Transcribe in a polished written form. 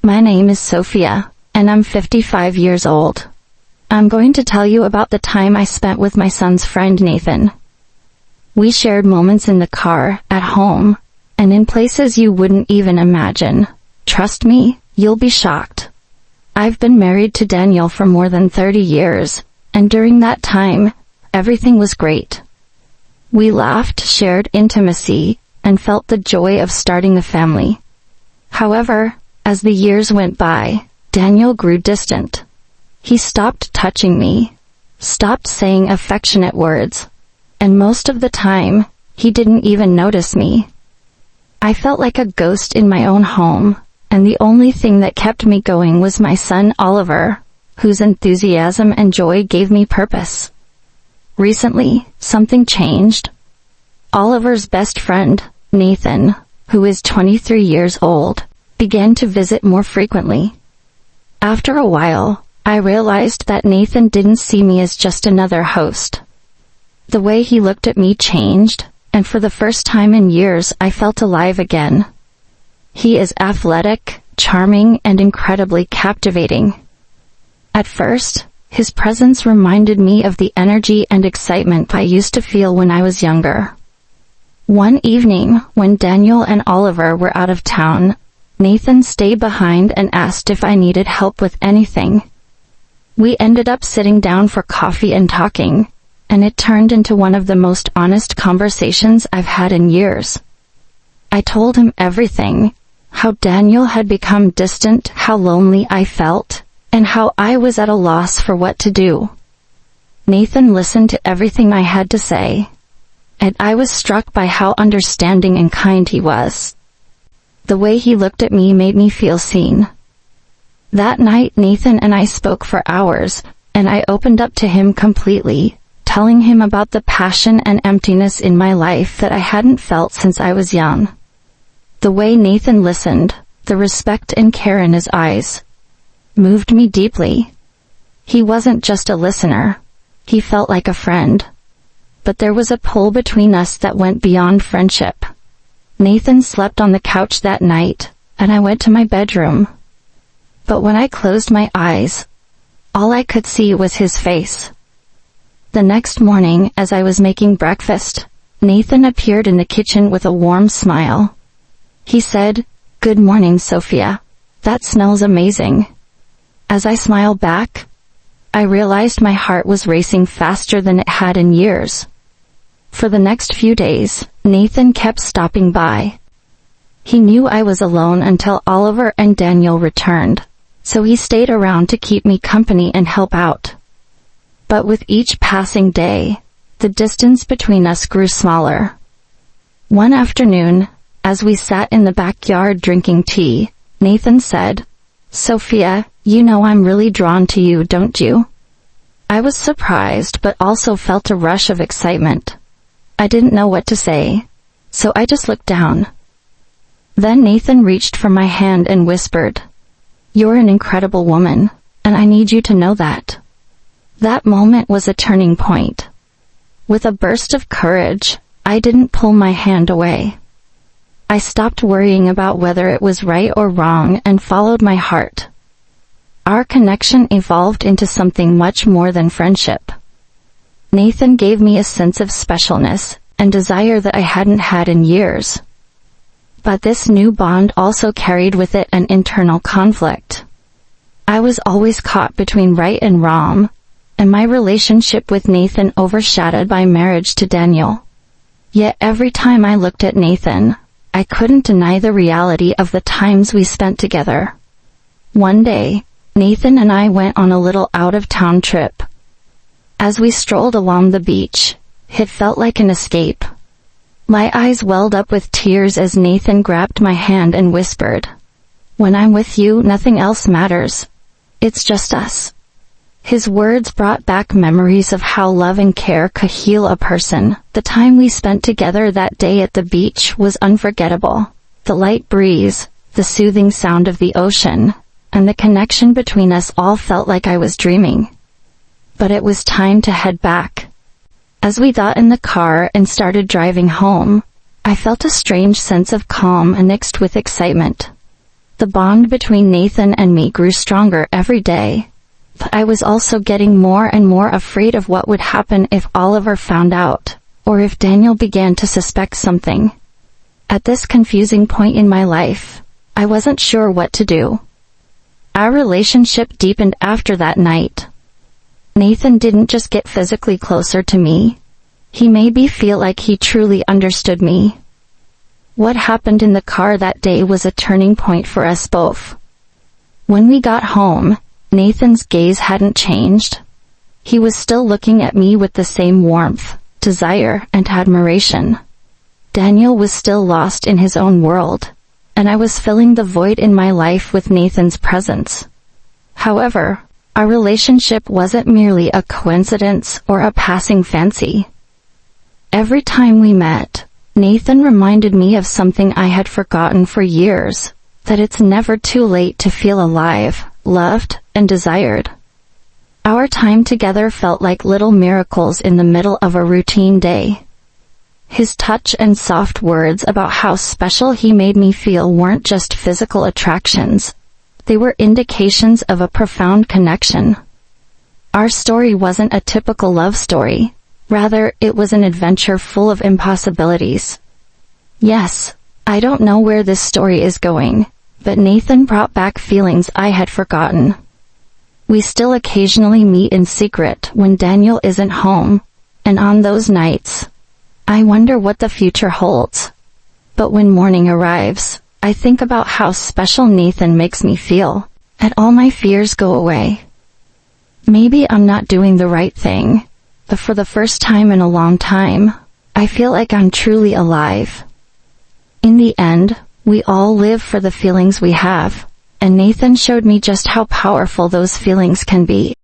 My name is Sophia, and I'm 55 years old. I'm going to tell you about the time I spent with my son's friend Nathan. We shared moments in the car, at home, and in places you wouldn't even imagine. Trust me, you'll be shocked. I've been married to Daniel for more than 30 years, and during that time, everything was great. We laughed, shared intimacy, and felt the joy of starting a family. However, as the years went by, Daniel grew distant. He stopped touching me, stopped saying affectionate words, and most of the time, he didn't even notice me. I felt like a ghost in my own home, and the only thing that kept me going was my son Oliver, whose enthusiasm and joy gave me purpose. Recently, something changed. Oliver's best friend, Nathan, who is 23 years old, began to visit more frequently. After a while, I realized that Nathan didn't see me as just another host. The way he looked at me changed, and for the first time in years I felt alive again. He is athletic, charming, and incredibly captivating. At first, his presence reminded me of the energy and excitement I used to feel when I was younger. One evening, when Daniel and Oliver were out of town, Nathan stayed behind and asked if I needed help with anything. We ended up sitting down for coffee and talking, and it turned into one of the most honest conversations I've had in years. I told him everything, how Daniel had become distant, how lonely I felt, and how I was at a loss for what to do. Nathan listened to everything I had to say, and I was struck by how understanding and kind he was. The way he looked at me made me feel seen. That night Nathan and I spoke for hours, and I opened up to him completely, telling him about the passion and emptiness in my life that I hadn't felt since I was young. The way Nathan listened, the respect and care in his eyes, moved me deeply. He wasn't just a listener. He felt like a friend. But there was a pull between us that went beyond friendship. Nathan slept on the couch that night, and I went to my bedroom. But when I closed my eyes, all I could see was his face. The next morning, as I was making breakfast, Nathan appeared in the kitchen with a warm smile. He said, "Good morning, Sophia. That smells amazing." As I smiled back, I realized my heart was racing faster than it had in years. For the next few days, Nathan kept stopping by. He knew I was alone until Oliver and Daniel returned, so he stayed around to keep me company and help out. But with each passing day, the distance between us grew smaller. One afternoon, as we sat in the backyard drinking tea, Nathan said, "Sophia, you know I'm really drawn to you, don't you?" I was surprised but also felt a rush of excitement. I didn't know what to say, so I just looked down. Then Nathan reached for my hand and whispered, "You're an incredible woman, and I need you to know that." That moment was a turning point. With a burst of courage, I didn't pull my hand away. I stopped worrying about whether it was right or wrong and followed my heart. Our connection evolved into something much more than friendship. Nathan gave me a sense of specialness and desire that I hadn't had in years. But this new bond also carried with it an internal conflict. I was always caught between right and wrong, and my relationship with Nathan overshadowed my marriage to Daniel. Yet every time I looked at Nathan, I couldn't deny the reality of the times we spent together. One day, Nathan and I went on a little out-of-town trip. As we strolled along the beach, it felt like an escape. My eyes welled up with tears as Nathan grabbed my hand and whispered, "When I'm with you, nothing else matters. It's just us." His words brought back memories of how love and care could heal a person. The time we spent together that day at the beach was unforgettable. The light breeze, the soothing sound of the ocean, and the connection between us all felt like I was dreaming. But it was time to head back. As we got in the car and started driving home, I felt a strange sense of calm mixed with excitement. The bond between Nathan and me grew stronger every day, but I was also getting more and more afraid of what would happen if Oliver found out, or if Daniel began to suspect something. At this confusing point in my life, I wasn't sure what to do. Our relationship deepened after that night. Nathan didn't just get physically closer to me. He made me feel like he truly understood me. What happened in the car that day was a turning point for us both. When we got home, Nathan's gaze hadn't changed. He was still looking at me with the same warmth, desire, and admiration. Daniel was still lost in his own world, and I was filling the void in my life with Nathan's presence. However, our relationship wasn't merely a coincidence or a passing fancy. Every time we met, Nathan reminded me of something I had forgotten for years, that it's never too late to feel alive, loved, and desired. Our time together felt like little miracles in the middle of a routine day. His touch and soft words about how special he made me feel weren't just physical attractions. They were indications of a profound connection. Our story wasn't a typical love story. Rather, it was an adventure full of impossibilities. Yes, I don't know where this story is going, but Nathan brought back feelings I had forgotten. We still occasionally meet in secret when Daniel isn't home, and on those nights, I wonder what the future holds. But when morning arrives, I think about how special Nathan makes me feel, and all my fears go away. Maybe I'm not doing the right thing, but for the first time in a long time, I feel like I'm truly alive. In the end, we all live for the feelings we have, and Nathan showed me just how powerful those feelings can be.